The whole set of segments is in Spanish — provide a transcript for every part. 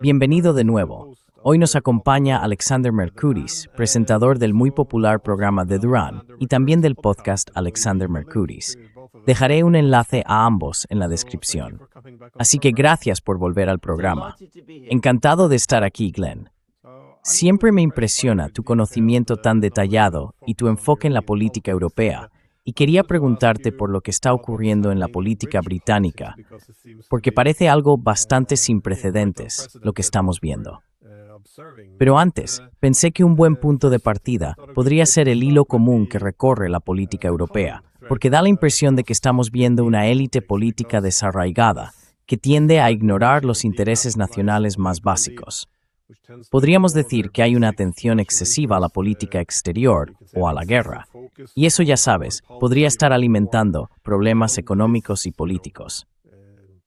Bienvenido de nuevo. Hoy nos acompaña Alexander Mercouris, presentador del muy popular programa The Duran y también del podcast Alexander Mercouris. Dejaré un enlace a ambos en la descripción. Así que gracias por volver al programa. Encantado de estar aquí, Glenn. Siempre me impresiona tu conocimiento tan detallado y tu enfoque en la política europea, y quería preguntarte por lo que está ocurriendo en la política británica, porque parece algo bastante sin precedentes lo que estamos viendo. Pero antes, pensé que un buen punto de partida podría ser el hilo común que recorre la política europea, porque da la impresión de que estamos viendo una élite política desarraigada que tiende a ignorar los intereses nacionales más básicos. Podríamos decir que hay una atención excesiva a la política exterior o a la guerra, y eso, ya sabes, podría estar alimentando problemas económicos y políticos.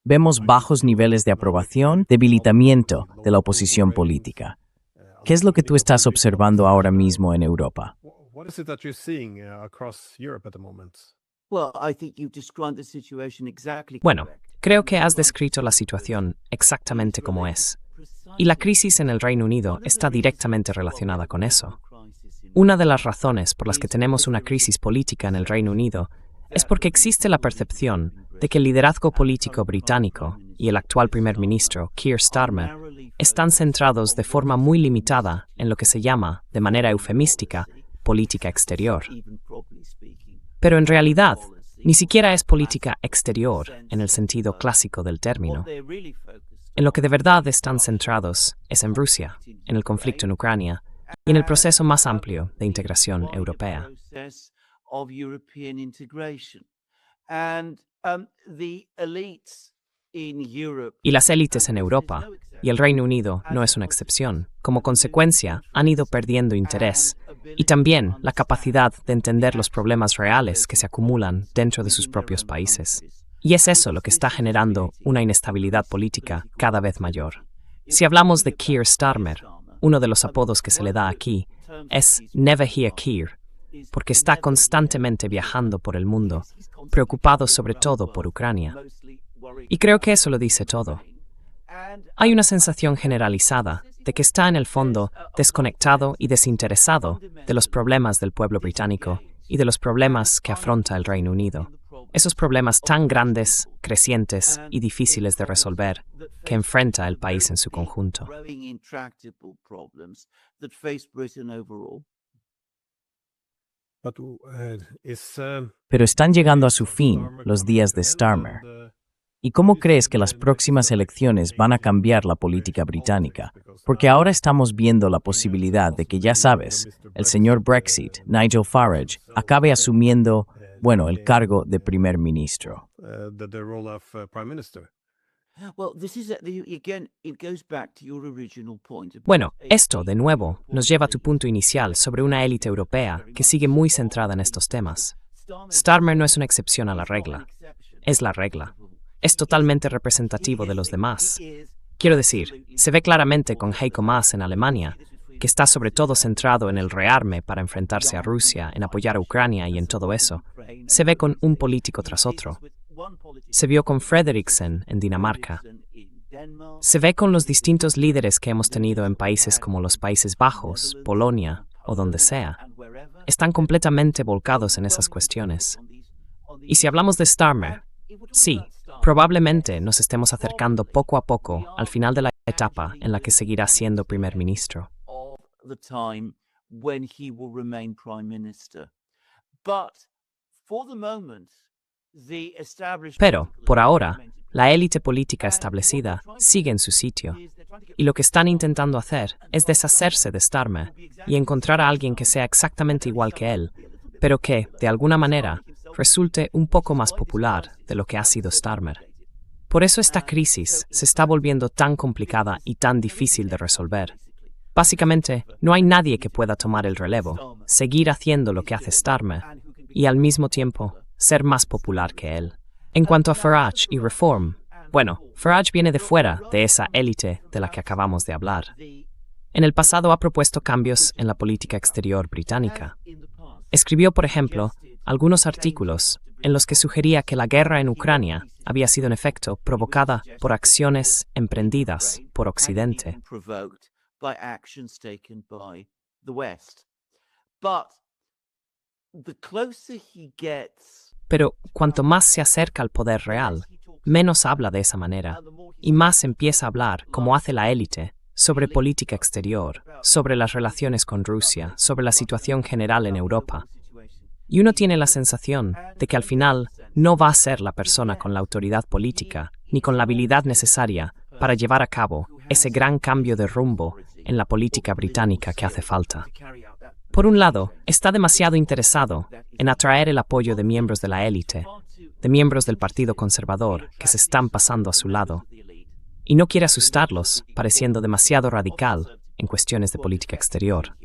Vemos bajos niveles de aprobación, debilitamiento de la oposición política. ¿Qué es lo que tú estás observando ahora mismo en Europa? Bueno, creo que has descrito la situación exactamente como es. Y la crisis en el Reino Unido está directamente relacionada con eso. Una de las razones por las que tenemos una crisis política en el Reino Unido es porque existe la percepción de que el liderazgo político británico y el actual primer ministro, Keir Starmer, están centrados de forma muy limitada en lo que se llama, de manera eufemística, política exterior. Pero en realidad, ni siquiera es política exterior en el sentido clásico del término. En lo que de verdad están centrados es en Rusia, en el conflicto en Ucrania y en el proceso más amplio de integración europea. Y las élites en Europa, y el Reino Unido no es una excepción, como consecuencia han ido perdiendo interés y también la capacidad de entender los problemas reales que se acumulan dentro de sus propios países. Y es eso lo que está generando una inestabilidad política cada vez mayor. Si hablamos de Keir Starmer, uno de los apodos que se le da aquí es Never Hear Keir, porque está constantemente viajando por el mundo, preocupado sobre todo por Ucrania. Y creo que eso lo dice todo. Hay una sensación generalizada de que está en el fondo desconectado y desinteresado de los problemas del pueblo británico y de los problemas que afronta el Reino Unido. Esos problemas tan grandes, crecientes y difíciles de resolver que enfrenta el país en su conjunto. Pero están llegando a su fin los días de Starmer. ¿Y cómo crees que las próximas elecciones van a cambiar la política británica? Porque ahora estamos viendo la posibilidad de que, ya sabes, el señor Brexit, Nigel Farage, acabe asumiendo, el cargo de primer ministro. Bueno, esto, de nuevo, nos lleva a tu punto inicial sobre una élite europea que sigue muy centrada en estos temas. Starmer no es una excepción a la regla, es la regla. Es totalmente representativo de los demás. Quiero decir, se ve claramente con Heiko Maas en Alemania, que está sobre todo centrado en el rearme para enfrentarse a Rusia, en apoyar a Ucrania y en todo eso. Se ve con un político tras otro. Se vio con Frederiksen en Dinamarca. Se ve con los distintos líderes que hemos tenido en países como los Países Bajos, Polonia o donde sea. Están completamente volcados en esas cuestiones. Y si hablamos de Starmer, sí, probablemente nos estemos acercando poco a poco al final de la etapa en la que seguirá siendo primer ministro. Pero, por ahora, la élite política establecida sigue en su sitio, y lo que están intentando hacer es deshacerse de Starmer y encontrar a alguien que sea exactamente igual que él, pero que, de alguna manera, resulte un poco más popular de lo que ha sido Starmer. Por eso esta crisis se está volviendo tan complicada y tan difícil de resolver. Básicamente, no hay nadie que pueda tomar el relevo, seguir haciendo lo que hace Starmer, y al mismo tiempo ser más popular que él. En cuanto a Farage y Reform, Farage viene de fuera de esa élite de la que acabamos de hablar. En el pasado ha propuesto cambios en la política exterior británica. Escribió, por ejemplo, algunos artículos en los que sugería que la guerra en Ucrania había sido en efecto provocada por acciones emprendidas por Occidente. Pero cuanto más se acerca al poder real, menos habla de esa manera, y más empieza a hablar, como hace la élite, sobre política exterior, sobre las relaciones con Rusia, sobre la situación general en Europa. Y uno tiene la sensación de que al final no va a ser la persona con la autoridad política, ni con la habilidad necesaria para llevar a cabo ese gran cambio de rumbo en la política británica que hace falta. Por un lado, está demasiado interesado en atraer el apoyo de miembros de la élite, de miembros del Partido Conservador que se están pasando a su lado, y no quiere asustarlos pareciendo demasiado radical en cuestiones de política exterior.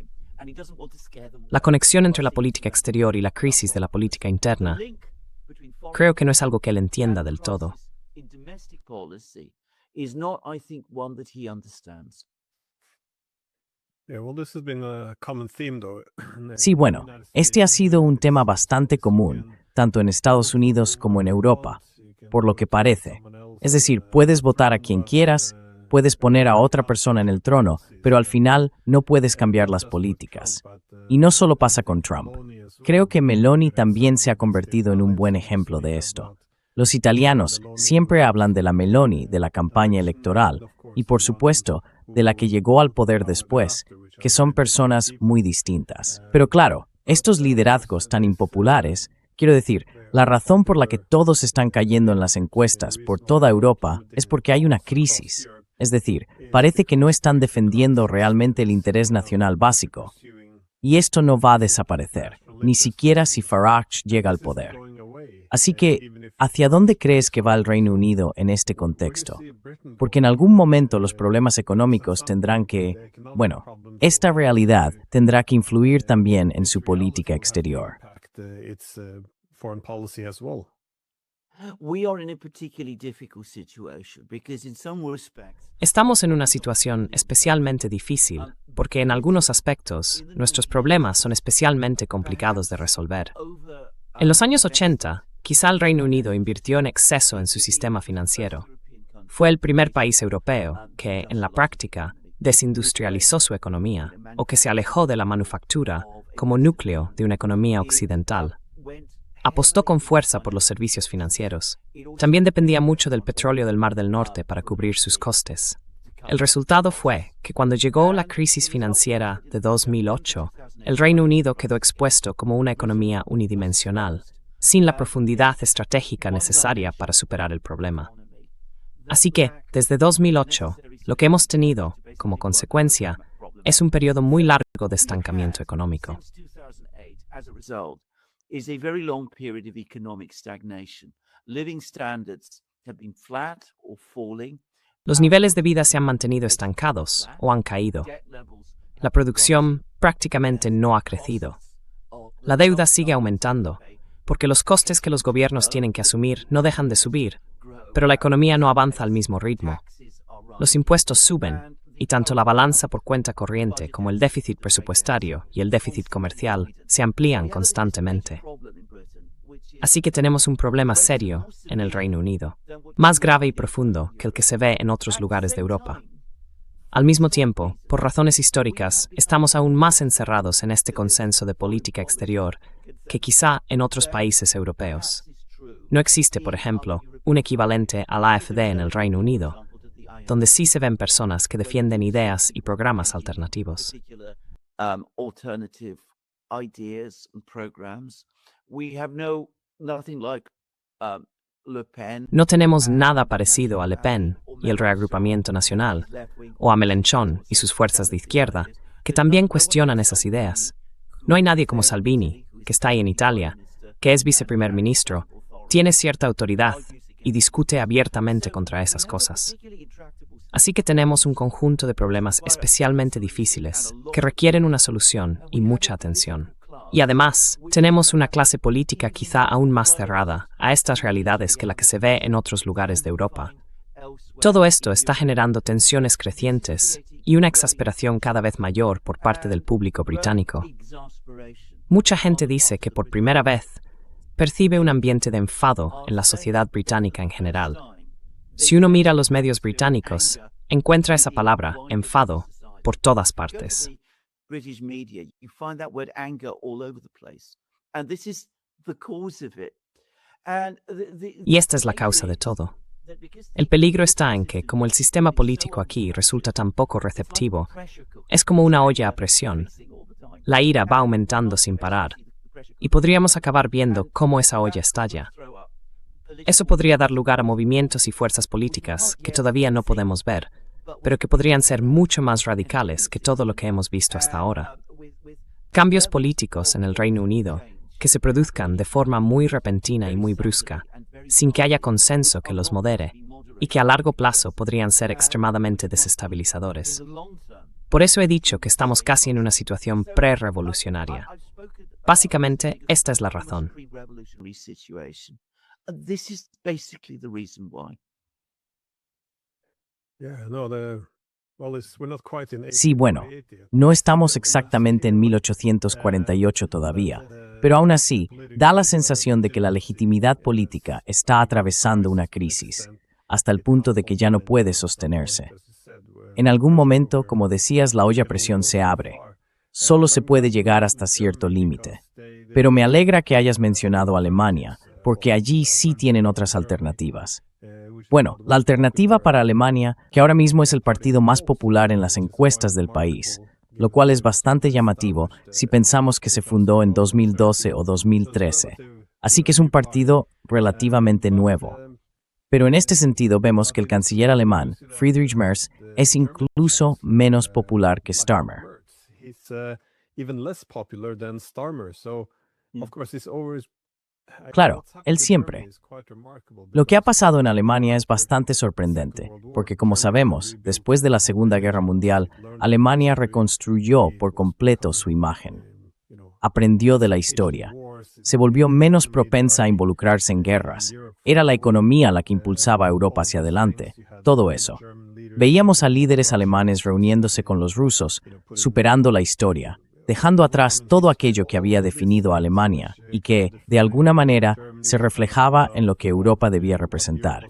La conexión entre la política exterior y la crisis de la política interna creo que no es algo que él entienda del todo. Sí, bueno, este ha sido un tema bastante común, tanto en Estados Unidos como en Europa, por lo que parece. Es decir, puedes votar a quien quieras, puedes poner a otra persona en el trono, pero al final no puedes cambiar las políticas. Y no solo pasa con Trump. Creo que Meloni también se ha convertido en un buen ejemplo de esto. Los italianos siempre hablan de la Meloni de la campaña electoral y, por supuesto, de la que llegó al poder después, que son personas muy distintas. Pero claro, estos liderazgos tan impopulares, quiero decir, la razón por la que todos están cayendo en las encuestas por toda Europa es porque hay una crisis. Es decir, parece que no están defendiendo realmente el interés nacional básico. Y esto no va a desaparecer, ni siquiera si Farage llega al poder. Así que, ¿hacia dónde crees que va el Reino Unido en este contexto? Porque en algún momento los problemas económicos tendrán que, esta realidad tendrá que influir también en su política exterior. Estamos en una situación especialmente difícil, porque en algunos aspectos nuestros problemas son especialmente complicados de resolver. En los años 80, quizá el Reino Unido invirtió en exceso en su sistema financiero. Fue el primer país europeo que, en la práctica, desindustrializó su economía o que se alejó de la manufactura como núcleo de una economía occidental. Apostó con fuerza por los servicios financieros. También dependía mucho del petróleo del Mar del Norte para cubrir sus costes. El resultado fue que cuando llegó la crisis financiera de 2008, el Reino Unido quedó expuesto como una economía unidimensional, sin la profundidad estratégica necesaria para superar el problema. Así que, desde 2008, lo que hemos tenido, como consecuencia, es un periodo muy largo de estancamiento económico. Is a very long period of economic stagnation. Living standards have been flat or falling. Los niveles de vida se han mantenido estancados o han caído. La producción prácticamente no ha crecido. La deuda sigue aumentando, porque los costes que los gobiernos tienen que asumir no dejan de subir, pero la economía no avanza al mismo ritmo. Los impuestos suben, y tanto la balanza por cuenta corriente como el déficit presupuestario y el déficit comercial se amplían constantemente. Así que tenemos un problema serio en el Reino Unido, más grave y profundo que el que se ve en otros lugares de Europa. Al mismo tiempo, por razones históricas, estamos aún más encerrados en este consenso de política exterior que quizá en otros países europeos. No existe, por ejemplo, un equivalente al AfD en el Reino Unido, donde sí se ven personas que defienden ideas y programas alternativos. No tenemos nada parecido a Le Pen y el Reagrupamiento Nacional, o a Mélenchon y sus fuerzas de izquierda, que también cuestionan esas ideas. No hay nadie como Salvini, que está ahí en Italia, que es viceprimer ministro, tiene cierta autoridad y discute abiertamente contra esas cosas. Así que tenemos un conjunto de problemas especialmente difíciles que requieren una solución y mucha atención. Y además, tenemos una clase política quizá aún más cerrada a estas realidades que la que se ve en otros lugares de Europa. Todo esto está generando tensiones crecientes y una exasperación cada vez mayor por parte del público británico. Mucha gente dice que por primera vez percibe un ambiente de enfado en la sociedad británica en general. Si uno mira los medios británicos, encuentra esa palabra, enfado, por todas partes. British media, you find that word anger all over the place. And this is the cause of it. Y esta es la causa de todo. El peligro está en que, como el sistema político aquí resulta tan poco receptivo, es como una olla a presión. La ira va aumentando sin parar, y podríamos acabar viendo cómo esa olla estalla. Eso podría dar lugar a movimientos y fuerzas políticas que todavía no podemos ver, pero que podrían ser mucho más radicales que todo lo que hemos visto hasta ahora. Cambios políticos en el Reino Unido que se produzcan de forma muy repentina y muy brusca, sin que haya consenso que los modere, y que a largo plazo podrían ser extremadamente desestabilizadores. Por eso he dicho que estamos casi en una situación pre-revolucionaria. Básicamente, esta es la razón. This is basically the reason why. Sí, bueno, no estamos exactamente en 1848 todavía, pero aún así, da la sensación de que la legitimidad política está atravesando una crisis, hasta el punto de que ya no puede sostenerse. En algún momento, como decías, la olla a presión se abre. Solo se puede llegar hasta cierto límite. Pero me alegra que hayas mencionado Alemania, porque allí sí tienen otras alternativas. Bueno, la alternativa para Alemania, que ahora mismo es el partido más popular en las encuestas del país, lo cual es bastante llamativo si pensamos que se fundó en 2012 o 2013. Así que es un partido relativamente nuevo. Pero en este sentido vemos que el canciller alemán, Friedrich Merz, es incluso menos popular que Starmer. Claro, él siempre. Lo que ha pasado en Alemania es bastante sorprendente, porque como sabemos, después de la Segunda Guerra Mundial, Alemania reconstruyó por completo su imagen. Aprendió de la historia. Se volvió menos propensa a involucrarse en guerras. Era la economía la que impulsaba a Europa hacia adelante. Todo eso. Veíamos a líderes alemanes reuniéndose con los rusos, superando la historia, dejando atrás todo aquello que había definido a Alemania y que, de alguna manera, se reflejaba en lo que Europa debía representar.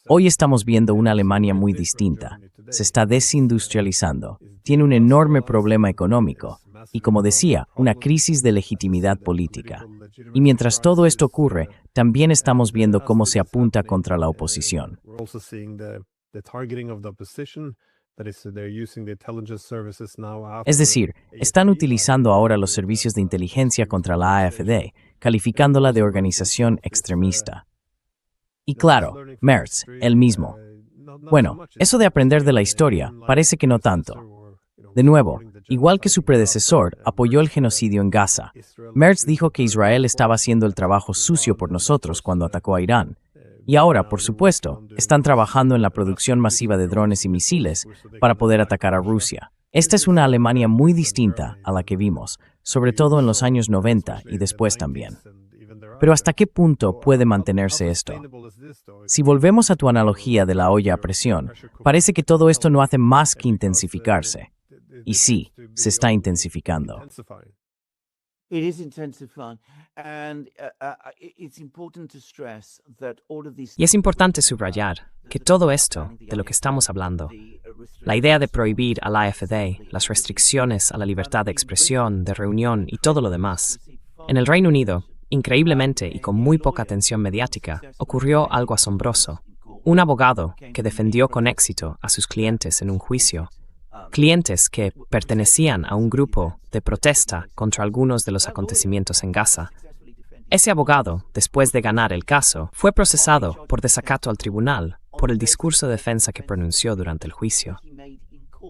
Hoy estamos viendo una Alemania muy distinta. Se está desindustrializando, tiene un enorme problema económico y, como decía, una crisis de legitimidad política. Y mientras todo esto ocurre, también estamos viendo cómo se apunta contra la oposición. Es decir, están utilizando ahora los servicios de inteligencia contra la AfD, calificándola de organización extremista. Y claro, Merz, él mismo. Bueno, eso de aprender de la historia, parece que no tanto. De nuevo, igual que su predecesor, apoyó el genocidio en Gaza. Merz dijo que Israel estaba haciendo el trabajo sucio por nosotros cuando atacó a Irán. Y ahora, por supuesto, están trabajando en la producción masiva de drones y misiles para poder atacar a Rusia. Esta es una Alemania muy distinta a la que vimos, sobre todo en los años 90 y después también. Pero ¿hasta qué punto puede mantenerse esto? Si volvemos a tu analogía de la olla a presión, parece que todo esto no hace más que intensificarse. Y sí, se está intensificando. It is intensifying, and it's important to stress that all of these. Y es importante subrayar que todo esto de lo que estamos hablando, la idea de prohibir a la AfD, las restricciones a la libertad de expresión, de reunión y todo lo demás, en el Reino Unido, increíblemente y con muy poca atención mediática, ocurrió algo asombroso. Un abogado que defendió con éxito a sus clientes en un juicio, clientes que pertenecían a un grupo de protesta contra algunos de los acontecimientos en Gaza. Ese abogado, después de ganar el caso, fue procesado por desacato al tribunal por el discurso de defensa que pronunció durante el juicio.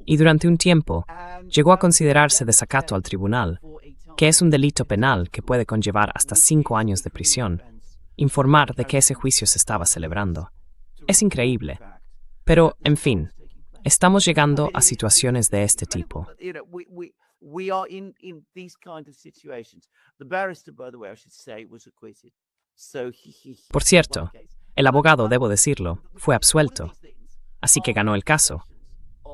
Y durante un tiempo, llegó a considerarse desacato al tribunal, que es un delito penal que puede conllevar hasta 5 años de prisión, informar de que ese juicio se estaba celebrando. Es increíble. Pero, en fin, estamos llegando a situaciones de este tipo. Por cierto, el abogado, debo decirlo, fue absuelto, así que ganó el caso.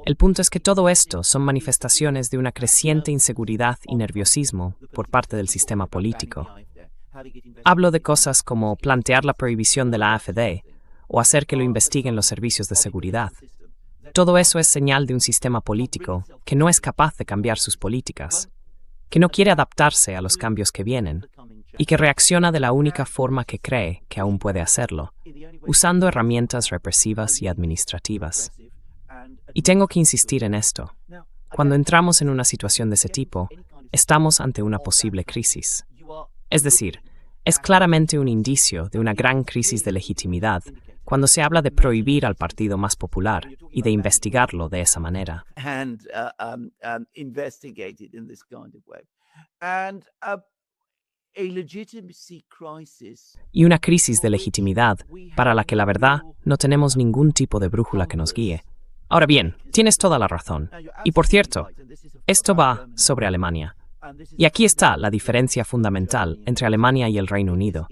El punto es que todo esto son manifestaciones de una creciente inseguridad y nerviosismo por parte del sistema político. Hablo de cosas como plantear la prohibición de la AfD o hacer que lo investiguen los servicios de seguridad. Todo eso es señal de un sistema político que no es capaz de cambiar sus políticas, que no quiere adaptarse a los cambios que vienen y que reacciona de la única forma que cree que aún puede hacerlo, usando herramientas represivas y administrativas. Y tengo que insistir en esto. Cuando entramos en una situación de ese tipo, estamos ante una posible crisis. Es decir, es claramente un indicio de una gran crisis de legitimidad cuando se habla de prohibir al partido más popular y de investigarlo de esa manera. Y una crisis de legitimidad para la que la verdad no tenemos ningún tipo de brújula que nos guíe. Ahora bien, tienes toda la razón. Y por cierto, esto va sobre Alemania. Y aquí está la diferencia fundamental entre Alemania y el Reino Unido.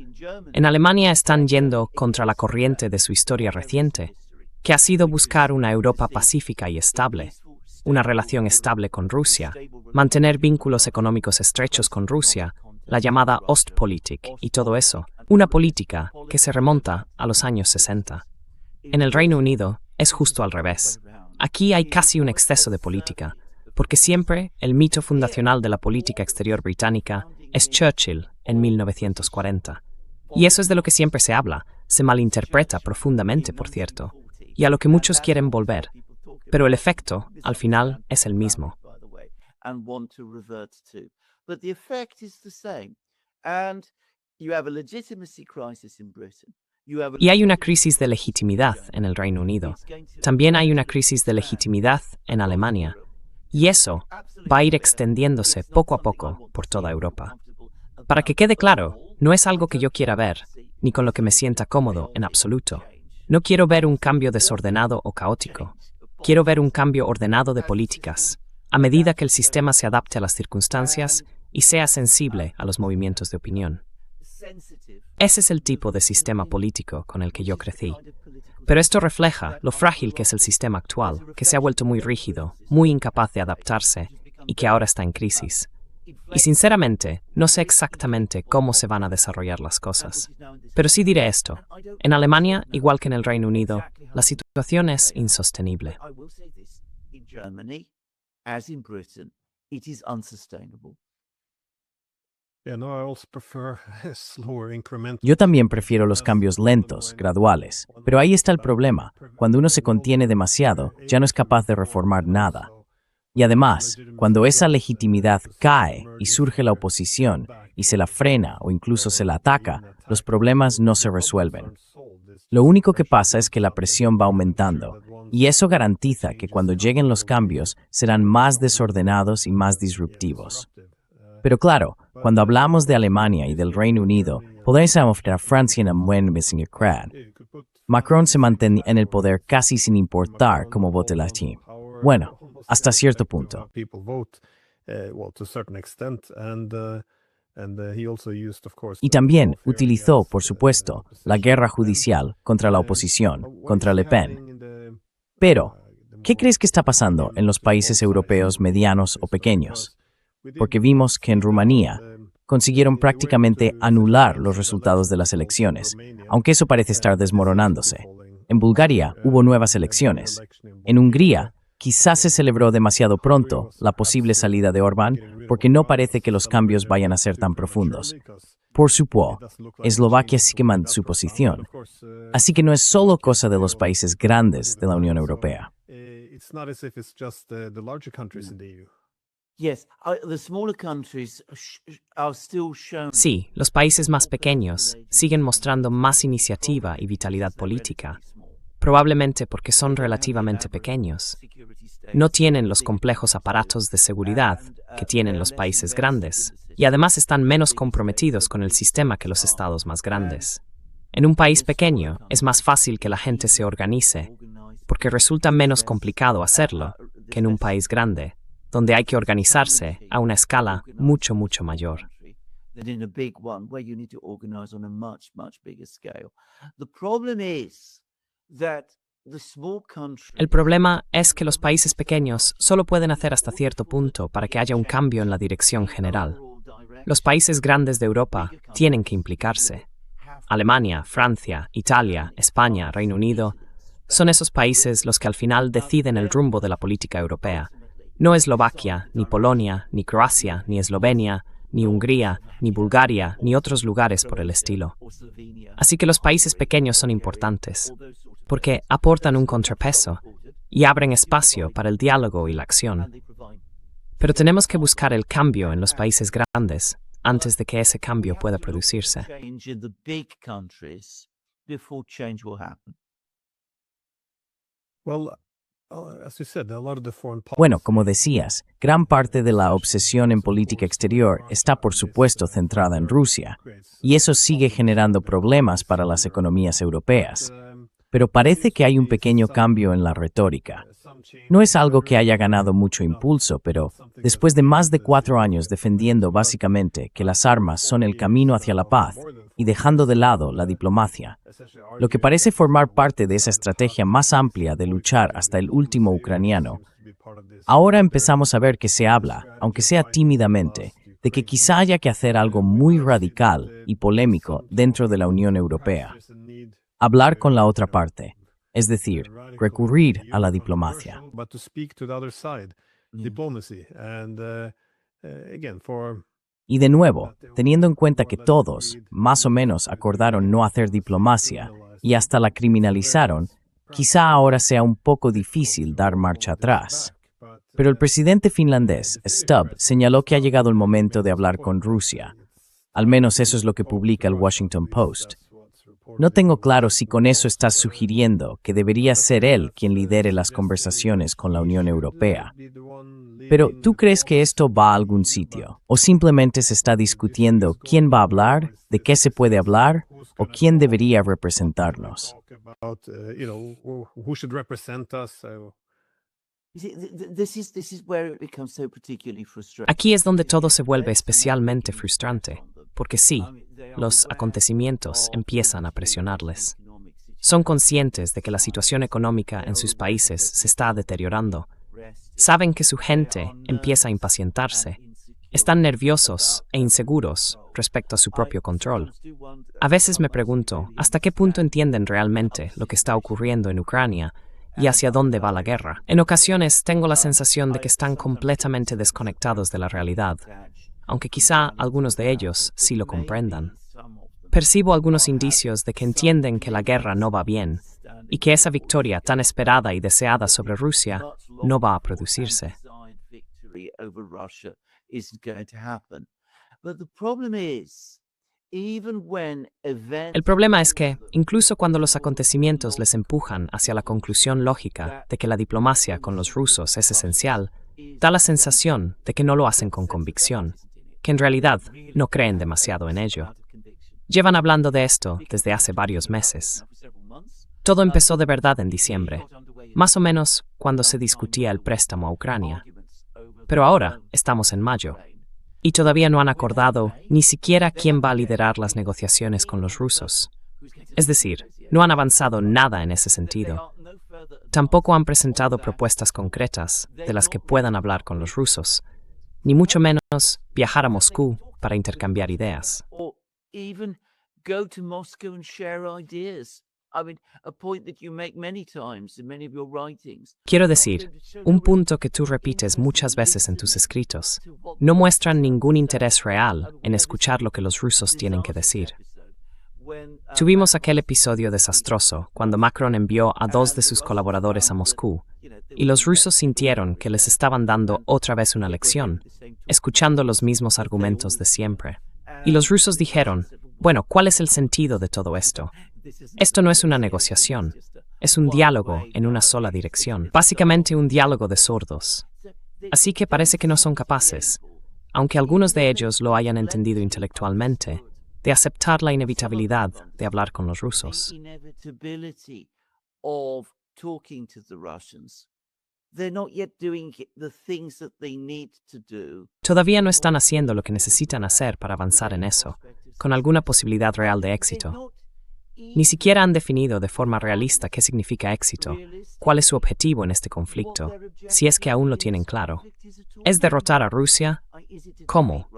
En Alemania están yendo contra la corriente de su historia reciente, que ha sido buscar una Europa pacífica y estable, una relación estable con Rusia, mantener vínculos económicos estrechos con Rusia, la llamada Ostpolitik y todo eso, una política que se remonta a los años 60. En el Reino Unido es justo al revés. Aquí hay casi un exceso de política, porque siempre el mito fundacional de la política exterior británica es Churchill en 1940. Y eso es de lo que siempre se habla, se malinterpreta profundamente, por cierto, y a lo que muchos quieren volver. Pero el efecto, al final, es el mismo. Y hay una crisis de legitimidad en el Reino Unido. También hay una crisis de legitimidad en Alemania. Y eso va a ir extendiéndose poco a poco por toda Europa. Para que quede claro, no es algo que yo quiera ver, ni con lo que me sienta cómodo en absoluto. No quiero ver un cambio desordenado o caótico. Quiero ver un cambio ordenado de políticas, a medida que el sistema se adapte a las circunstancias y sea sensible a los movimientos de opinión. Ese es el tipo de sistema político con el que yo crecí. Pero esto refleja lo frágil que es el sistema actual, que se ha vuelto muy rígido, muy incapaz de adaptarse y que ahora está en crisis. Y sinceramente, no sé exactamente cómo se van a desarrollar las cosas. Pero sí diré esto. En Alemania, igual que en el Reino Unido, la situación es insostenible. Yo también prefiero los cambios lentos, graduales, pero ahí está el problema. Cuando uno se contiene demasiado, ya no es capaz de reformar nada. Y además, cuando esa legitimidad cae y surge la oposición y se la frena o incluso se la ataca, los problemas no se resuelven. Lo único que pasa es que la presión va aumentando, y eso garantiza que cuando lleguen los cambios serán más desordenados y más disruptivos. Pero claro, cuando hablamos de Alemania y del Reino Unido, podemos afirmar a Francia en un buen Macron se mantiene en el poder casi sin importar cómo vote la gente. Bueno, hasta cierto punto. Y también utilizó, por supuesto, la guerra judicial contra la oposición, contra Le Pen. Pero, ¿qué crees que está pasando en los países europeos medianos o pequeños? Porque vimos que en Rumanía consiguieron prácticamente anular los resultados de las elecciones, aunque eso parece estar desmoronándose. En Bulgaria hubo nuevas elecciones. En Hungría, quizás se celebró demasiado pronto la posible salida de Orbán porque no parece que los cambios vayan a ser tan profundos. Por supuesto, Eslovaquia sigue manteniendo su posición. Así que no es solo cosa de los países grandes de la Unión Europea. Sí, los países más pequeños siguen mostrando más iniciativa y vitalidad política, probablemente porque son relativamente pequeños. No tienen los complejos aparatos de seguridad que tienen los países grandes, y además están menos comprometidos con el sistema que los estados más grandes. En un país pequeño es más fácil que la gente se organice, porque resulta menos complicado hacerlo que en un país grande, donde hay que organizarse a una escala mucho mayor. El problema es que los países pequeños solo pueden hacer hasta cierto punto para que haya un cambio en la dirección general. Los países grandes de Europa tienen que implicarse. Alemania, Francia, Italia, España, Reino Unido, son esos países los que al final deciden el rumbo de la política europea. No Eslovaquia, ni Polonia, ni Croacia, ni Eslovenia, ni Hungría, ni Bulgaria, ni otros lugares por el estilo. Así que los países pequeños son importantes, porque aportan un contrapeso y abren espacio para el diálogo y la acción. Pero tenemos que buscar el cambio en los países grandes antes de que ese cambio pueda producirse. Bueno, como decías, gran parte de la obsesión en política exterior está por supuesto centrada en Rusia, y eso sigue generando problemas para las economías europeas. Pero parece que hay un pequeño cambio en la retórica. No es algo que haya ganado mucho impulso, pero después de más de 4 años defendiendo básicamente que las armas son el camino hacia la paz y dejando de lado la diplomacia, lo que parece formar parte de esa estrategia más amplia de luchar hasta el último ucraniano, ahora empezamos a ver que se habla, aunque sea tímidamente, de que quizá haya que hacer algo muy radical y polémico dentro de la Unión Europea. Hablar con la otra parte, es decir, recurrir a la diplomacia. Y de nuevo, teniendo en cuenta que todos, más o menos, acordaron no hacer diplomacia y hasta la criminalizaron, quizá ahora sea un poco difícil dar marcha atrás. Pero el presidente finlandés, Stubb, señaló que ha llegado el momento de hablar con Rusia. Al menos eso es lo que publica el Washington Post. No tengo claro si con eso estás sugiriendo que debería ser él quien lidere las conversaciones con la Unión Europea. Pero, ¿tú crees que esto va a algún sitio? ¿O simplemente se está discutiendo quién va a hablar, de qué se puede hablar, o quién debería representarnos? Aquí es donde todo se vuelve especialmente frustrante, porque sí, los acontecimientos empiezan a presionarles. Son conscientes de que la situación económica en sus países se está deteriorando. Saben que su gente empieza a impacientarse. Están nerviosos e inseguros respecto a su propio control. A veces me pregunto hasta qué punto entienden realmente lo que está ocurriendo en Ucrania y hacia dónde va la guerra. En ocasiones tengo la sensación de que están completamente desconectados de la realidad, aunque quizá algunos de ellos sí lo comprendan. Percibo algunos indicios de que entienden que la guerra no va bien y que esa victoria tan esperada y deseada sobre Rusia no va a producirse. El problema es que, incluso cuando los acontecimientos les empujan hacia la conclusión lógica de que la diplomacia con los rusos es esencial, da la sensación de que no lo hacen con convicción, que en realidad no creen demasiado en ello. Llevan hablando de esto desde hace varios meses. Todo empezó de verdad en diciembre, más o menos cuando se discutía el préstamo a Ucrania. Pero ahora estamos en mayo, y todavía no han acordado ni siquiera quién va a liderar las negociaciones con los rusos. Es decir, no han avanzado nada en ese sentido. Tampoco han presentado propuestas concretas de las que puedan hablar con los rusos, ni mucho menos viajar a Moscú para intercambiar ideas. Quiero decir, un punto que tú repites muchas veces en tus escritos, no muestran ningún interés real en escuchar lo que los rusos tienen que decir. Tuvimos aquel episodio desastroso cuando Macron envió a 2 de sus colaboradores a Moscú, y los rusos sintieron que les estaban dando otra vez una lección, escuchando los mismos argumentos de siempre. Y los rusos dijeron, bueno, ¿cuál es el sentido de todo esto? Esto no es una negociación, es un diálogo en una sola dirección, básicamente un diálogo de sordos. Así que parece que no son capaces, aunque algunos de ellos lo hayan entendido intelectualmente, de aceptar la inevitabilidad de hablar con los rusos. Todavía no están haciendo lo que necesitan hacer para avanzar en eso, con alguna posibilidad real de éxito. Ni siquiera han definido de forma realista qué significa éxito, cuál es su objetivo en este conflicto, si es que aún lo tienen claro. ¿Es derrotar a Rusia ¿Cómo?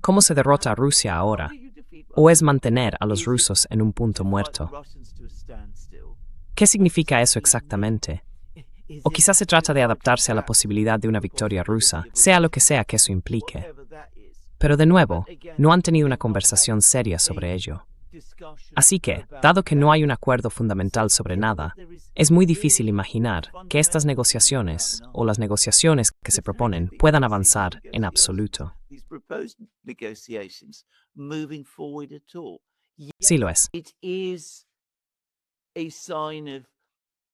¿Cómo se derrota a Rusia ahora? ¿O es mantener a los rusos en un punto muerto? ¿Qué significa eso exactamente? O quizás se trata de adaptarse a la posibilidad de una victoria rusa, sea lo que sea que eso implique. Pero de nuevo, no han tenido una conversación seria sobre ello. Así que, dado que no hay un acuerdo fundamental sobre nada, es muy difícil imaginar que estas negociaciones, o las negociaciones que se proponen, puedan avanzar en absoluto. Sí lo es.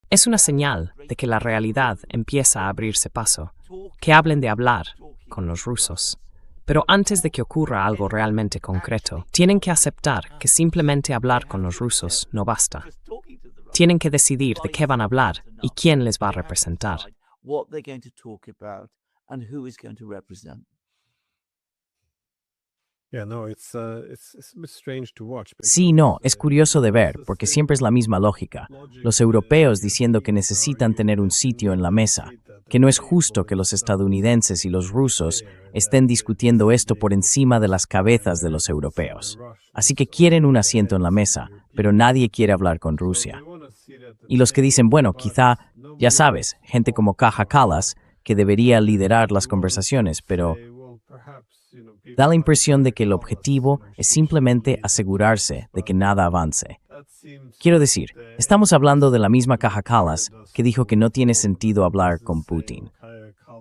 Es una señal de que la realidad empieza a abrirse paso, que hablen de hablar con los rusos. Pero antes de que ocurra algo realmente concreto, tienen que aceptar que simplemente hablar con los rusos no basta. Tienen que decidir de qué van a hablar y quién les va a representar. Sí, no, es curioso de ver, porque siempre es la misma lógica. Los europeos diciendo que necesitan tener un sitio en la mesa, que no es justo que los estadounidenses y los rusos estén discutiendo esto por encima de las cabezas de los europeos. Así que quieren un asiento en la mesa, pero nadie quiere hablar con Rusia. Y los que dicen, bueno, quizá, ya sabes, gente como Kaja Kallas, que debería liderar las conversaciones, pero da la impresión de que el objetivo es simplemente asegurarse de que nada avance. Quiero decir, estamos hablando de la misma Kaja Kallas que dijo que no tiene sentido hablar con Putin.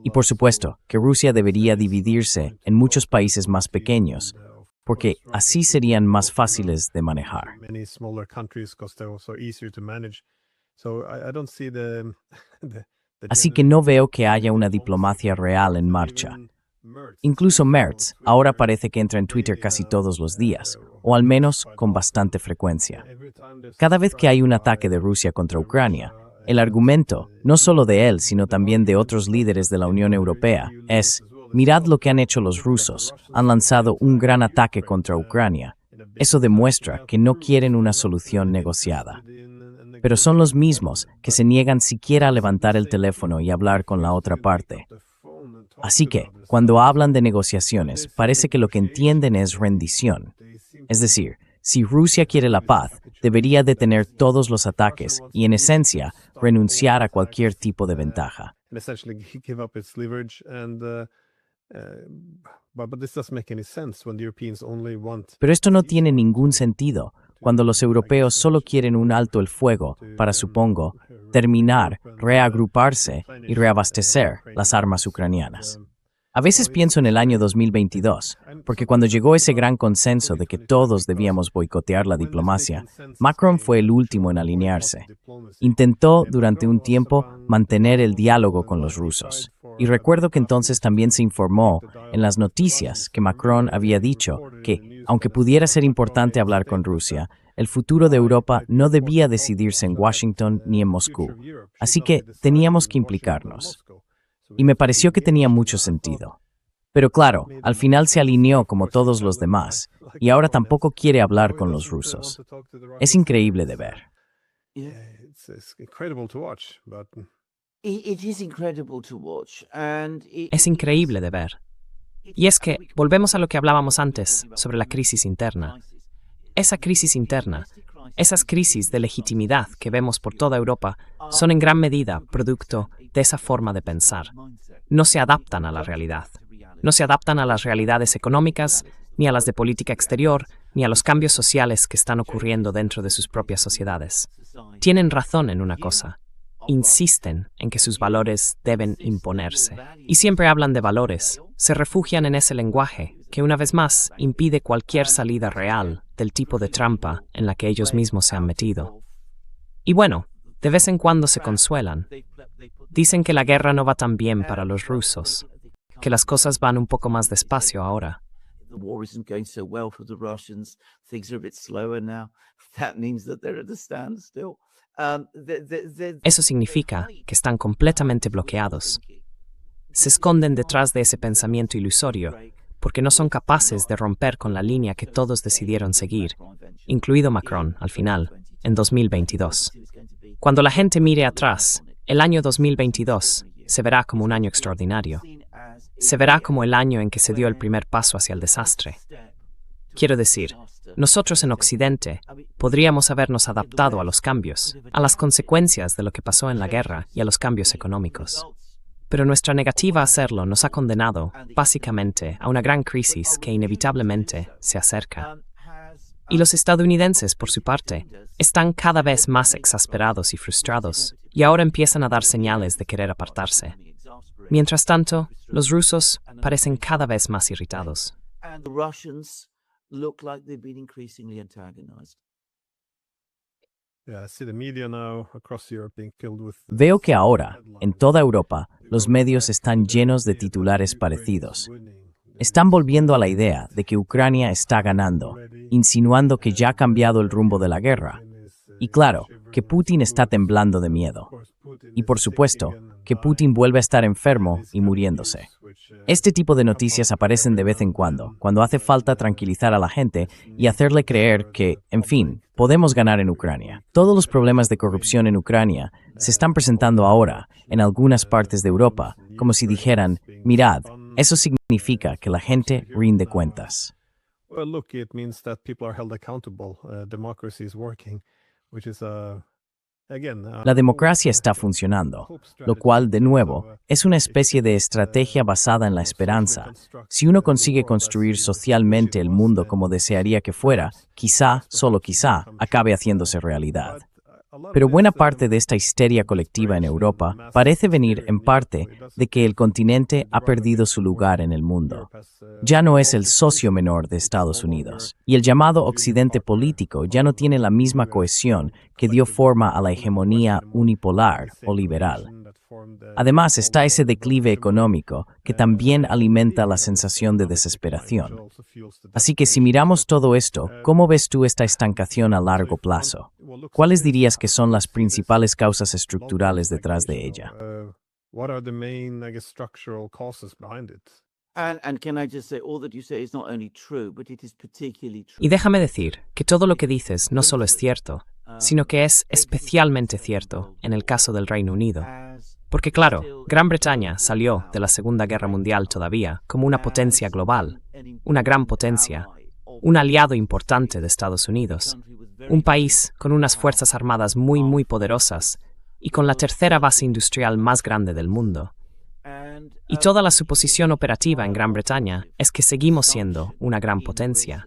Y por supuesto, que Rusia debería dividirse en muchos países más pequeños, porque así serían más fáciles de manejar. Así que no veo que haya una diplomacia real en marcha. Incluso Merz ahora parece que entra en Twitter casi todos los días, o al menos con bastante frecuencia. Cada vez que hay un ataque de Rusia contra Ucrania, el argumento, no solo de él, sino también de otros líderes de la Unión Europea, es: mirad lo que han hecho los rusos, han lanzado un gran ataque contra Ucrania. Eso demuestra que no quieren una solución negociada. Pero son los mismos que se niegan siquiera a levantar el teléfono y hablar con la otra parte. Así que, cuando hablan de negociaciones, parece que lo que entienden es rendición. Es decir, si Rusia quiere la paz, debería detener todos los ataques y, en esencia, renunciar a cualquier tipo de ventaja. Pero esto no tiene ningún sentido cuando los europeos solo quieren un alto el fuego para, supongo, terminar, reagruparse y reabastecer las armas ucranianas. A veces pienso en el año 2022, porque cuando llegó ese gran consenso de que todos debíamos boicotear la diplomacia, Macron fue el último en alinearse. Intentó, durante un tiempo, mantener el diálogo con los rusos. Y recuerdo que entonces también se informó en las noticias que Macron había dicho que, aunque pudiera ser importante hablar con Rusia, el futuro de Europa no debía decidirse en Washington ni en Moscú. Así que teníamos que implicarnos. Y me pareció que tenía mucho sentido. Pero claro, al final se alineó como todos los demás, y ahora tampoco quiere hablar con los rusos. Es increíble de ver. Es increíble de ver. Y es que, volvemos a lo que hablábamos antes, sobre la crisis interna. Esa crisis interna, esas crisis de legitimidad que vemos por toda Europa, son en gran medida producto de esa forma de pensar. No se adaptan a la realidad. No se adaptan a las realidades económicas, ni a las de política exterior, ni a los cambios sociales que están ocurriendo dentro de sus propias sociedades. Tienen razón en una cosa. Insisten en que sus valores deben imponerse. Y siempre hablan de valores. Se refugian en ese lenguaje que, una vez más, impide cualquier salida real del tipo de trampa en la que ellos mismos se han metido. Y bueno, de vez en cuando se consuelan. Dicen que la guerra no va tan bien para los rusos, que las cosas van un poco más despacio ahora. Eso significa que están completamente bloqueados. Se esconden detrás de ese pensamiento ilusorio porque no son capaces de romper con la línea que todos decidieron seguir, incluido Macron, al final, en 2022. Cuando la gente mire atrás, el año 2022 se verá como un año extraordinario. se verá como el año en que se dio el primer paso hacia el desastre. Quiero decir, nosotros en Occidente podríamos habernos adaptado a los cambios, a las consecuencias de lo que pasó en la guerra y a los cambios económicos. Pero nuestra negativa a hacerlo nos ha condenado, básicamente, a una gran crisis que inevitablemente se acerca. Y los estadounidenses, por su parte, están cada vez más exasperados y frustrados, y ahora empiezan a dar señales de querer apartarse. Mientras tanto, los rusos parecen cada vez más irritados. Veo que ahora, en toda Europa, los medios están llenos de titulares parecidos. Están volviendo a la idea de que Ucrania está ganando, insinuando que ya ha cambiado el rumbo de la guerra. Y claro, que Putin está temblando de miedo. Y por supuesto, que Putin vuelve a estar enfermo y muriéndose. Este tipo de noticias aparecen de vez en cuando hace falta tranquilizar a la gente y hacerle creer que, en fin, podemos ganar en Ucrania. Todos los problemas de corrupción en Ucrania se están presentando ahora en algunas partes de Europa, como si dijeran, mirad, eso significa que la gente rinde cuentas. La democracia está funcionando, lo cual, de nuevo, es una especie de estrategia basada en la esperanza. Si uno consigue construir socialmente el mundo como desearía que fuera, quizá, solo quizá, acabe haciéndose realidad. Pero buena parte de esta histeria colectiva en Europa parece venir, en parte, de que el continente ha perdido su lugar en el mundo. Ya no es el socio menor de Estados Unidos, y el llamado Occidente político ya no tiene la misma cohesión que dio forma a la hegemonía unipolar o liberal. Además está ese declive económico que también alimenta la sensación de desesperación. Así que si miramos todo esto, ¿cómo ves tú esta estancación a largo plazo? ¿Cuáles dirías que son las principales causas estructurales detrás de ella? Y déjame decir que todo lo que dices no solo es cierto, sino que es especialmente cierto en el caso del Reino Unido. Porque claro, Gran Bretaña salió de la Segunda Guerra Mundial todavía como una potencia global, una gran potencia, un aliado importante de Estados Unidos, un país con unas fuerzas armadas muy poderosas y con la tercera base industrial más grande del mundo. Y toda la suposición operativa en Gran Bretaña es que seguimos siendo una gran potencia.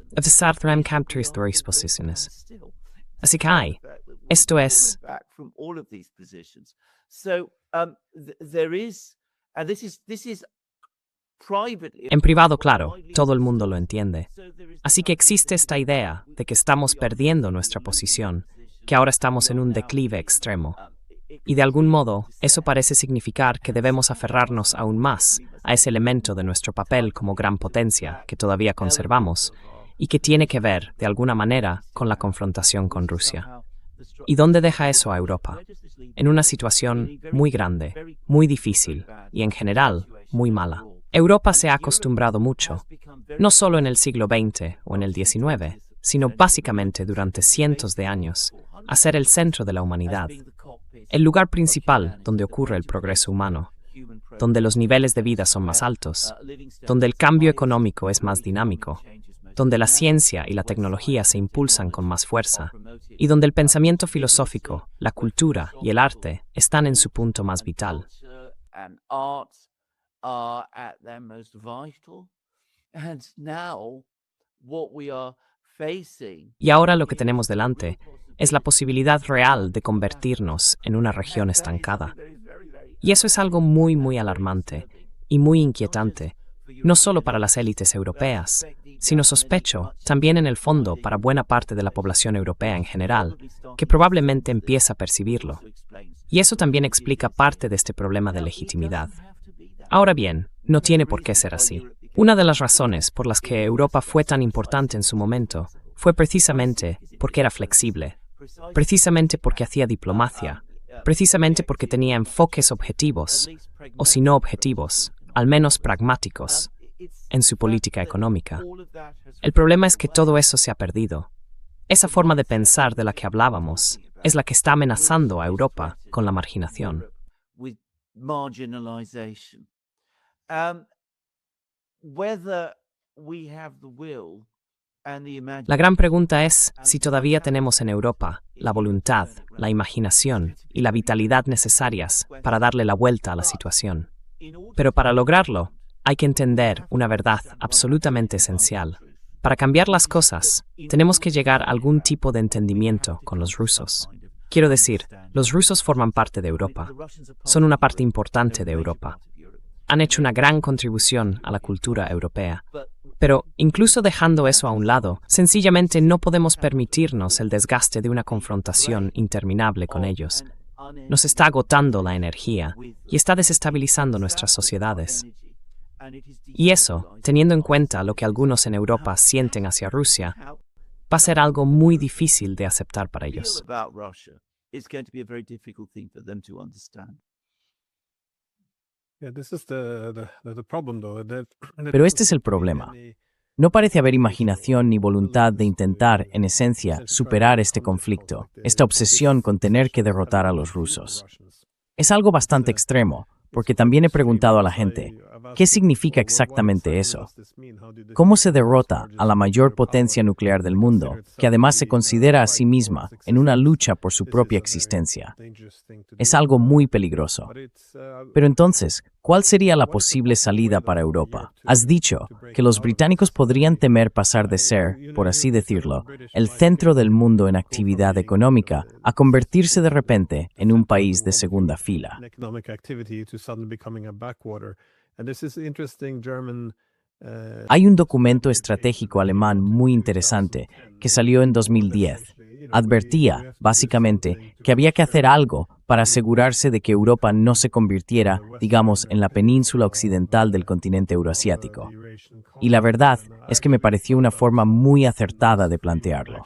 Así que esto es... En privado, claro, todo el mundo lo entiende. Así que existe esta idea de que estamos perdiendo nuestra posición, que ahora estamos en un declive extremo. Y de algún modo, eso parece significar que debemos aferrarnos aún más a ese elemento de nuestro papel como gran potencia que todavía conservamos y que tiene que ver, de alguna manera, con la confrontación con Rusia. ¿Y dónde deja eso a Europa? En una situación muy grande, muy difícil y, en general, muy mala. Europa se ha acostumbrado mucho, no solo en el siglo XX o en el XIX, sino básicamente durante cientos de años, a ser el centro de la humanidad, el lugar principal donde ocurre el progreso humano, donde los niveles de vida son más altos, donde el cambio económico es más dinámico, donde la ciencia y la tecnología se impulsan con más fuerza, y donde el pensamiento filosófico, la cultura y el arte están en su punto más vital. Y ahora lo que tenemos delante es la posibilidad real de convertirnos en una región estancada. Y eso es algo muy alarmante y muy inquietante, no solo para las élites europeas, sino sospecho también en el fondo para buena parte de la población europea en general, que probablemente empieza a percibirlo. Y eso también explica parte de este problema de legitimidad. Ahora bien, no tiene por qué ser así. Una de las razones por las que Europa fue tan importante en su momento fue precisamente porque era flexible, precisamente porque hacía diplomacia, precisamente porque tenía enfoques objetivos, o si no objetivos, al menos pragmáticos, en su política económica. El problema es que todo eso se ha perdido. Esa forma de pensar de la que hablábamos es la que está amenazando a Europa con la marginación. whether we have the will and the imagination. La gran pregunta es si todavía tenemos en Europa la voluntad, la imaginación y la vitalidad necesarias para darle la vuelta a la situación. Pero para lograrlo, hay que entender una verdad absolutamente esencial. Para cambiar las cosas, tenemos que llegar a algún tipo de entendimiento con los rusos. Quiero decir, los rusos forman parte de Europa. Son una parte importante de Europa. Han hecho una gran contribución a la cultura europea. Pero, incluso dejando eso a un lado, sencillamente no podemos permitirnos el desgaste de una confrontación interminable con ellos. Nos está agotando la energía y está desestabilizando nuestras sociedades. Y eso, teniendo en cuenta lo que algunos en Europa sienten hacia Rusia, va a ser algo muy difícil de aceptar para ellos. Pero este es el problema. No parece haber imaginación ni voluntad de intentar, en esencia, superar este conflicto, esta obsesión con tener que derrotar a los rusos. Es algo bastante extremo, porque también he preguntado a la gente, ¿qué significa exactamente eso? ¿Cómo se derrota a la mayor potencia nuclear del mundo, que además se considera a sí misma en una lucha por su propia existencia? Es algo muy peligroso. Pero entonces, ¿cuál sería la posible salida para Europa? Has dicho que los británicos podrían temer pasar de ser, por así decirlo, el centro del mundo en actividad económica a convertirse de repente en un país de segunda fila. Hay un documento estratégico alemán muy interesante que salió en 2010. Advertía, básicamente, que había que hacer algo para asegurarse de que Europa no se convirtiera, digamos, en la península occidental del continente euroasiático. Y la verdad es que me pareció una forma muy acertada de plantearlo.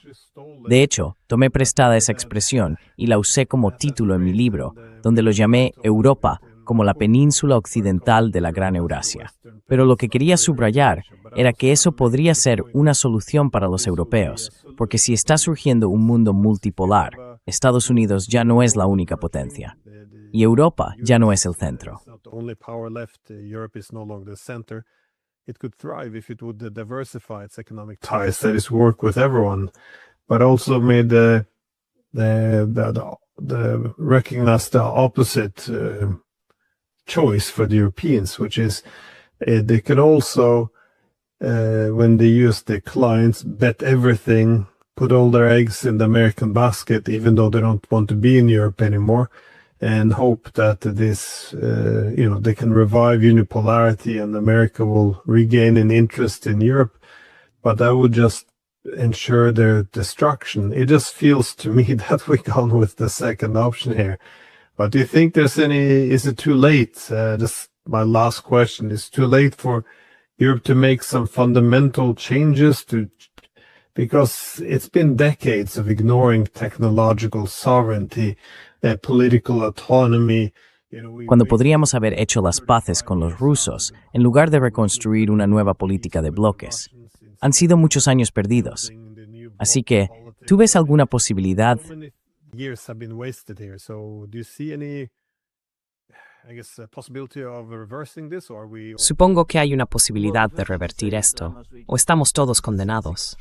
De hecho, tomé prestada esa expresión y la usé como título en mi libro, donde lo llamé Europa como la península occidental de la Gran Eurasia. Pero lo que quería subrayar era que eso podría ser una solución para los europeos, porque si está surgiendo un mundo multipolar, Estados Unidos ya no es la única potencia, y Europa ya no es el centro. It could thrive if it would diversify its economic ties, that is, work with everyone, but also made the recognize the opposite choice for the Europeans, which is they could also, when they use their clients, bet everything, put all their eggs in the American basket, even though they don't want to be in Europe anymore, and hope that this, they can revive unipolarity and America will regain an interest in Europe. But that would just ensure their destruction. It just feels to me that we've gone with the second option here. But do you think is it too late? Just my last question, is it too late for Europe to make some fundamental changes because it's been decades of ignoring technological sovereignty, political autonomy. Cuando podríamos haber hecho las paces con los rusos, en lugar de reconstruir una nueva política de bloques. Han sido muchos años perdidos. Así que, ¿tú ves alguna posibilidad? Supongo que hay una posibilidad de revertir esto, o estamos todos condenados.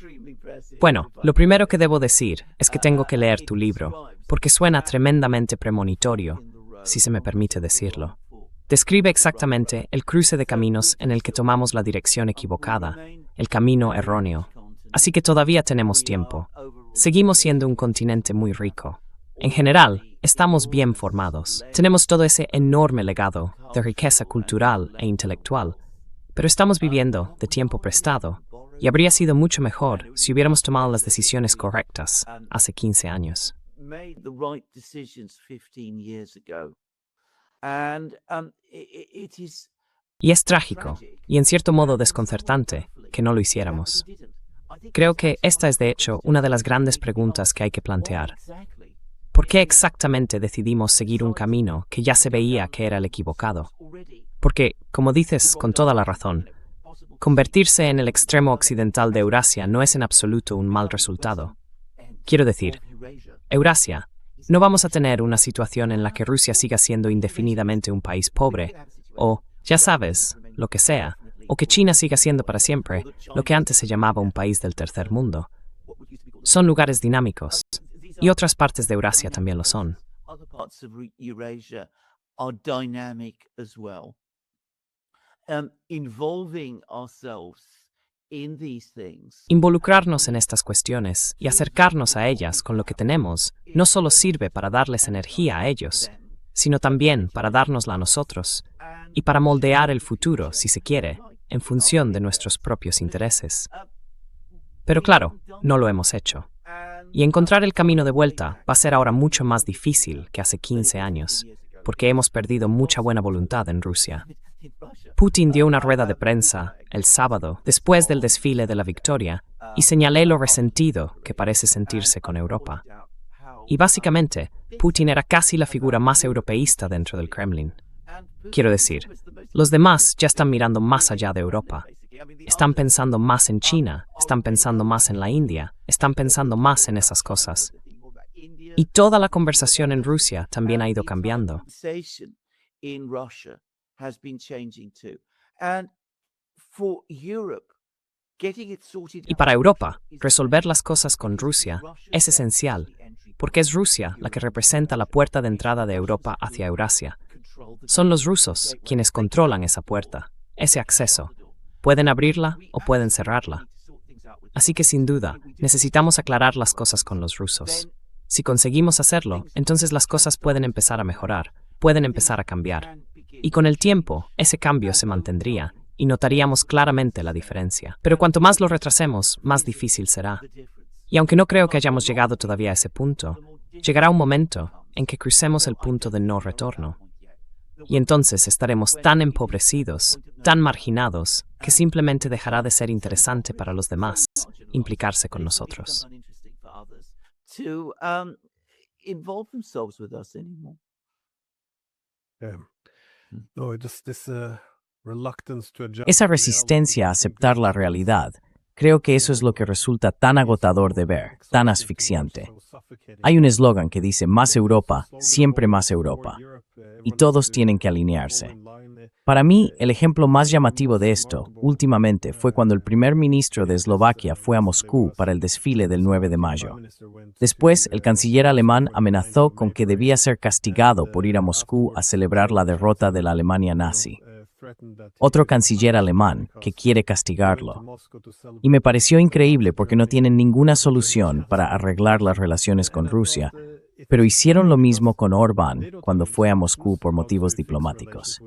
Bueno, lo primero que debo decir es que tengo que leer tu libro, porque suena tremendamente premonitorio, si se me permite decirlo. Describe exactamente el cruce de caminos en el que tomamos la dirección equivocada, el camino erróneo. Así que todavía tenemos tiempo. Seguimos siendo un continente muy rico. En general, estamos bien formados. Tenemos todo ese enorme legado de riqueza cultural e intelectual. Pero estamos viviendo de tiempo prestado, y habría sido mucho mejor si hubiéramos tomado las decisiones correctas hace 15 años. Y es trágico, y en cierto modo desconcertante, que no lo hiciéramos. Creo que esta es de hecho una de las grandes preguntas que hay que plantear. ¿Por qué exactamente decidimos seguir un camino que ya se veía que era el equivocado? Porque, como dices con toda la razón, convertirse en el extremo occidental de Eurasia no es en absoluto un mal resultado. Quiero decir, Eurasia, no vamos a tener una situación en la que Rusia siga siendo indefinidamente un país pobre, o, ya sabes, lo que sea, o que China siga siendo para siempre lo que antes se llamaba un país del tercer mundo. Son lugares dinámicos, y otras partes de Eurasia también lo son. Other parts of Eurasia are dynamic as well. Involving ourselves in these things. Involucrarnos en estas cuestiones y acercarnos a ellas con lo que tenemos no solo sirve para darles energía a ellos, sino también para dárnosla a nosotros y para moldear el futuro, si se quiere, en función de nuestros propios intereses. Pero claro, no lo hemos hecho. Y encontrar el camino de vuelta va a ser ahora mucho más difícil que hace 15 años, porque hemos perdido mucha buena voluntad en Rusia. Putin dio una rueda de prensa el sábado, después del desfile de la victoria, y señalé lo resentido que parece sentirse con Europa. Y básicamente, Putin era casi la figura más europeísta dentro del Kremlin. Quiero decir, los demás ya están mirando más allá de Europa. Están pensando más en China, están pensando más en la India, están pensando más en esas cosas. Y toda la conversación en Rusia también ha ido cambiando. Y para Europa, resolver las cosas con Rusia es esencial, porque es Rusia la que representa la puerta de entrada de Europa hacia Eurasia. Son los rusos quienes controlan esa puerta, ese acceso. Pueden abrirla o pueden cerrarla. Así que sin duda, necesitamos aclarar las cosas con los rusos. Si conseguimos hacerlo, entonces las cosas pueden empezar a mejorar, pueden empezar a cambiar. Y con el tiempo, ese cambio se mantendría y notaríamos claramente la diferencia. Pero cuanto más lo retrasemos, más difícil será. Y aunque no creo que hayamos llegado todavía a ese punto, llegará un momento en que crucemos el punto de no retorno. Y entonces estaremos tan empobrecidos, tan marginados, que simplemente dejará de ser interesante para los demás implicarse con nosotros. Esa resistencia a aceptar la realidad, creo que eso es lo que resulta tan agotador de ver, tan asfixiante. Hay un eslogan que dice más Europa, siempre más Europa, y todos tienen que alinearse. Para mí, el ejemplo más llamativo de esto, últimamente, fue cuando el primer ministro de Eslovaquia fue a Moscú para el desfile del 9 de mayo. Después, el canciller alemán amenazó con que debía ser castigado por ir a Moscú a celebrar la derrota de la Alemania nazi. Otro canciller alemán que quiere castigarlo. Y me pareció increíble porque no tienen ninguna solución para arreglar las relaciones con Rusia, pero hicieron lo mismo con Orbán cuando fue a Moscú por motivos diplomáticos.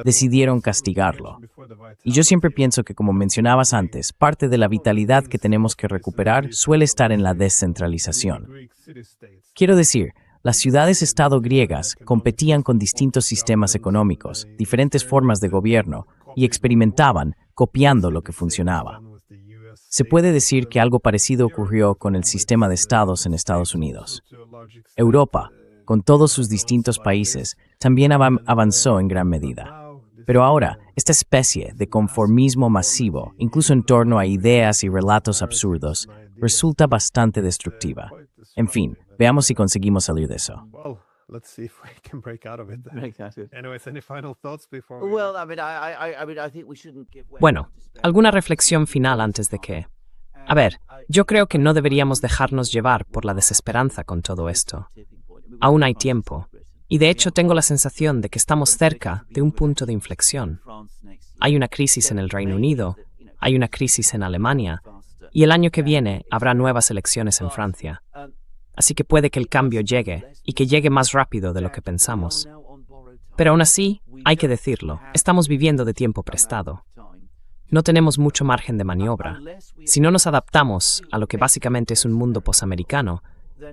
Decidieron castigarlo. Y yo siempre pienso que, como mencionabas antes, parte de la vitalidad que tenemos que recuperar suele estar en la descentralización. Quiero decir, las ciudades-estado griegas competían con distintos sistemas económicos, diferentes formas de gobierno, y experimentaban, copiando lo que funcionaba. Se puede decir que algo parecido ocurrió con el sistema de estados en Estados Unidos. Europa, con todos sus distintos países, también avanzó en gran medida. Pero ahora, esta especie de conformismo masivo, incluso en torno a ideas y relatos absurdos, resulta bastante destructiva. En fin, veamos si conseguimos salir de eso. Bueno, ¿alguna reflexión final antes de que? A ver, yo creo que no deberíamos dejarnos llevar por la desesperanza con todo esto. Aún hay tiempo, y de hecho tengo la sensación de que estamos cerca de un punto de inflexión. Hay una crisis en el Reino Unido, hay una crisis en Alemania, y el año que viene habrá nuevas elecciones en Francia. Así que puede que el cambio llegue, y que llegue más rápido de lo que pensamos. Pero aún así, hay que decirlo, estamos viviendo de tiempo prestado. No tenemos mucho margen de maniobra. Si no nos adaptamos a lo que básicamente es un mundo posamericano,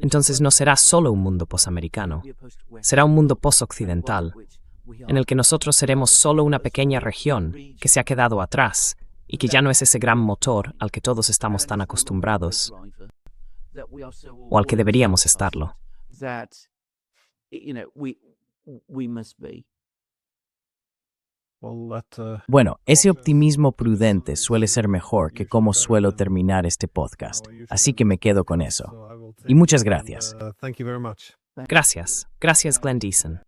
entonces no será solo un mundo posamericano, será un mundo posoccidental, en el que nosotros seremos solo una pequeña región que se ha quedado atrás y que ya no es ese gran motor al que todos estamos tan acostumbrados, o al que deberíamos estarlo. Bueno, ese optimismo prudente suele ser mejor que cómo suelo terminar este podcast, así que me quedo con eso. Y muchas gracias. Gracias. Gracias, Glenn Deason.